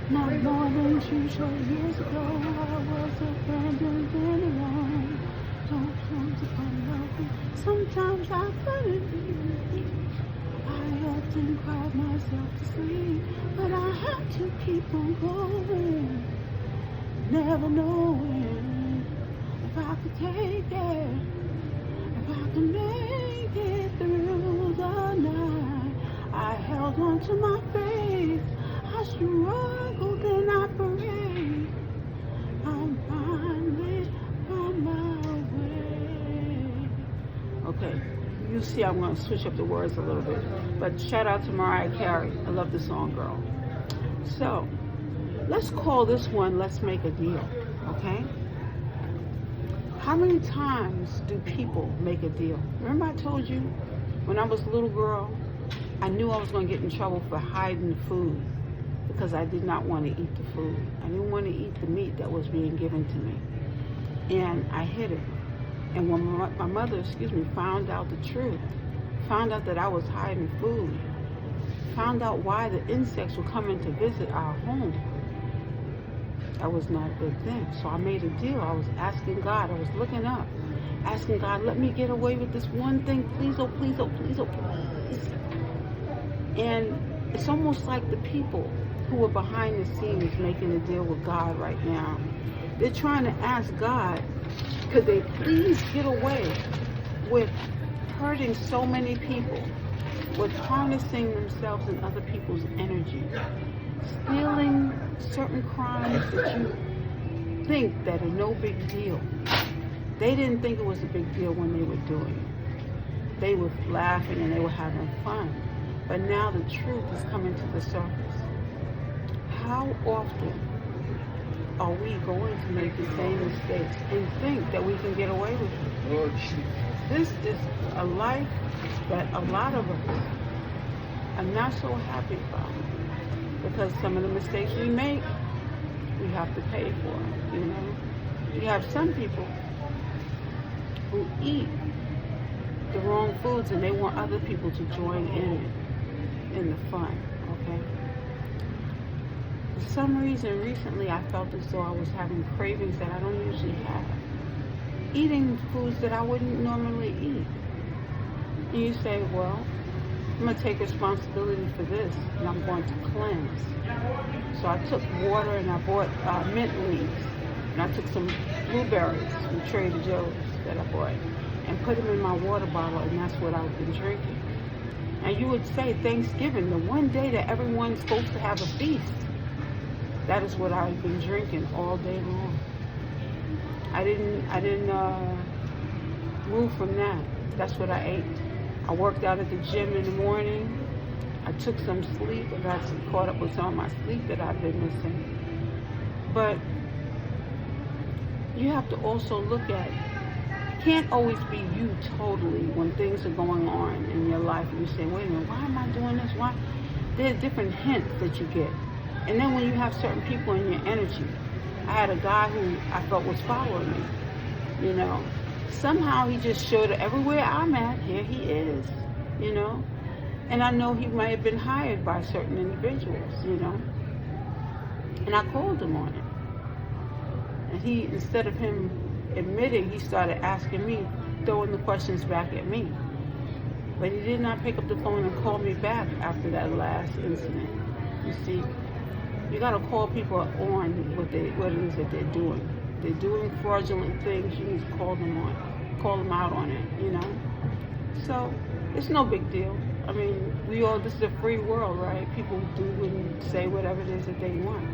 Not more than 2 short years ago, I was abandoned and alone. Don't want to come nothing. Sometimes I couldn't. I often cried myself to sleep, but I had to keep on going. Never knowing if I could take it, if I could make it through the night. I held on to my faith. I struggled and I prayed. I'm finally on my way. Okay, you see I'm going to switch up the words a little bit. But shout out to Mariah Carey. I love the song, girl. So, let's call this one Let's Make a Deal, okay? How many times do people make a deal? Remember I told you when I was a little girl, I knew I was going to get in trouble for hiding the food because I did not want to eat the food. I didn't want to eat the meat that was being given to me. And I hid it. And when my mother, found out the truth, found out that I was hiding food, found out why the insects were coming to visit our home, that was not a good thing. So I made a deal. I was asking God, I was looking up, asking God, let me get away with this one thing, please, oh, please, oh, please, oh, please. And it's almost like the people who are behind the scenes making a deal with God right now. They're trying to ask God, could they please get away with hurting so many people, with harnessing themselves and other people's energy, stealing certain crimes that you think that are no big deal. They didn't think it was a big deal when they were doing it. They were laughing and they were having fun. But now the truth is coming to the surface. How often are we going to make the same mistakes and think that we can get away with it? This is a life that a lot of us are not so happy about, because some of the mistakes we make, we have to pay for, You have some people who eat the wrong foods and they want other people to join in the fun, okay? For some reason, recently I felt as though I was having cravings that I don't usually have. Eating foods that I wouldn't normally eat. And you say, well, I'm going to take responsibility for this, and I'm going to cleanse. So I took water and I bought mint leaves, and I took some blueberries from Trader Joe's that I bought, and put them in my water bottle, and that's what I've been drinking. And you would say Thanksgiving, the one day that everyone's supposed to have a feast, that is what I've been drinking all day long. I didn't move from that. That's what I ate. I worked out at the gym in the morning. I took some sleep. I got caught up with some of my sleep that I've been missing. But you have to also look at, it can't always be you totally when things are going on in your life and you say, wait a minute, why am I doing this? Why? There are different hints that you get. And then when you have certain people in your energy, I had a guy who I felt was following me, Somehow he just showed up everywhere I'm at, here he is, And I know he might have been hired by certain individuals, And I called him on it. And he, instead of him admitting, he started asking me, throwing the questions back at me. But he did not pick up the phone and call me back after that last incident. You see, you got to call people on what it is that they're doing. They're doing fraudulent things. You need to call them out on it, So it's no big deal. I mean, this is a free world, right? People do and say whatever it is that they want.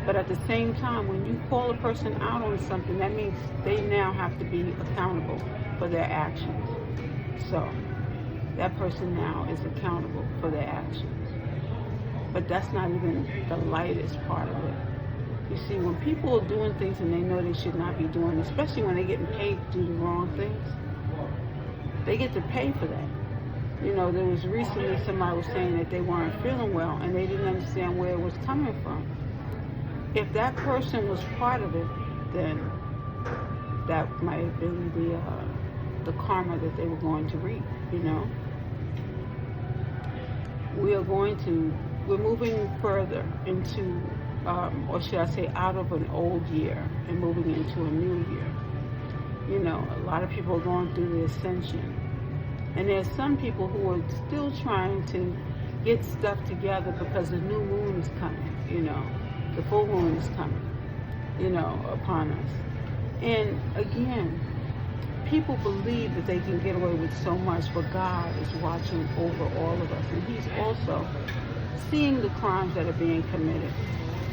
But at the same time, when you call a person out on something, that means they now have to be accountable for their actions. So that person now is accountable for their actions. But that's not even the lightest part of it. You see, when people are doing things and they know they should not be doing, especially when they're getting paid to do the wrong things, they get to pay for that. There was recently somebody was saying that they weren't feeling well and they didn't understand where it was coming from. If that person was part of it, then that might have been the karma that they were going to reap, We are going to we're moving further into, or should I say, out of an old year and moving into a new year. You know, a lot of people are going through the ascension. And there's some people who are still trying to get stuff together because the new moon is coming, you know. The full moon is coming, you know, upon us. And again, people believe that they can get away with so much, but God is watching over all of us. And He's also seeing the crimes that are being committed.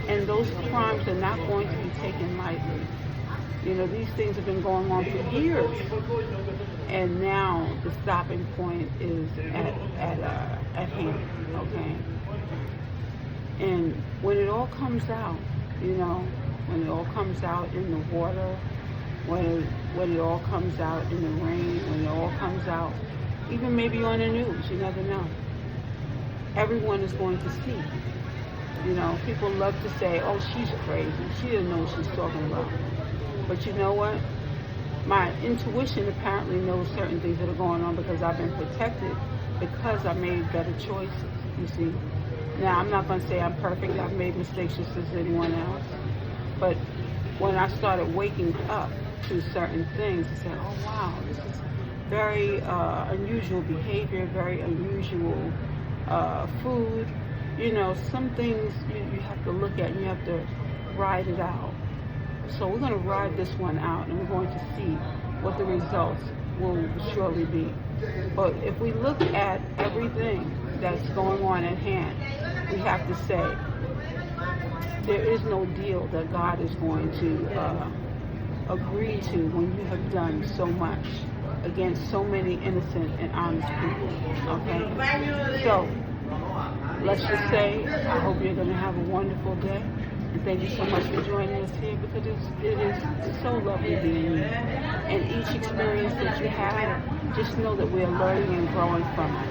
And those crimes are not going to be taken lightly. You know, these things have been going on for years. And now the stopping point is at hand, okay? And when it all comes out, you know, when it all comes out in the water, when it all comes out in the rain, when it all comes out, even maybe on the news, you never know. Everyone is going to see. You know, people love to say, oh, she's crazy. She doesn't know what she's talking about. But you know what? My intuition apparently knows certain things that are going on because I've been protected because I made better choices, you see. Now, I'm not going to say I'm perfect. I've made mistakes just as anyone else. But when I started waking up to certain things, I said, oh, wow, this is very unusual behavior, very unusual food. You know, some things you have to look at and you have to ride it out. So we're going to ride this one out and we're going to see what the results will surely be. But if we look at everything that's going on at hand, we have to say there is no deal that God is going to agree to when you have done so much against so many innocent and honest people. Okay? So let's just say I hope you're going to have a wonderful day. And thank you so much for joining us here because it is so lovely being here. And each experience that you have, just know that we're learning and growing from it.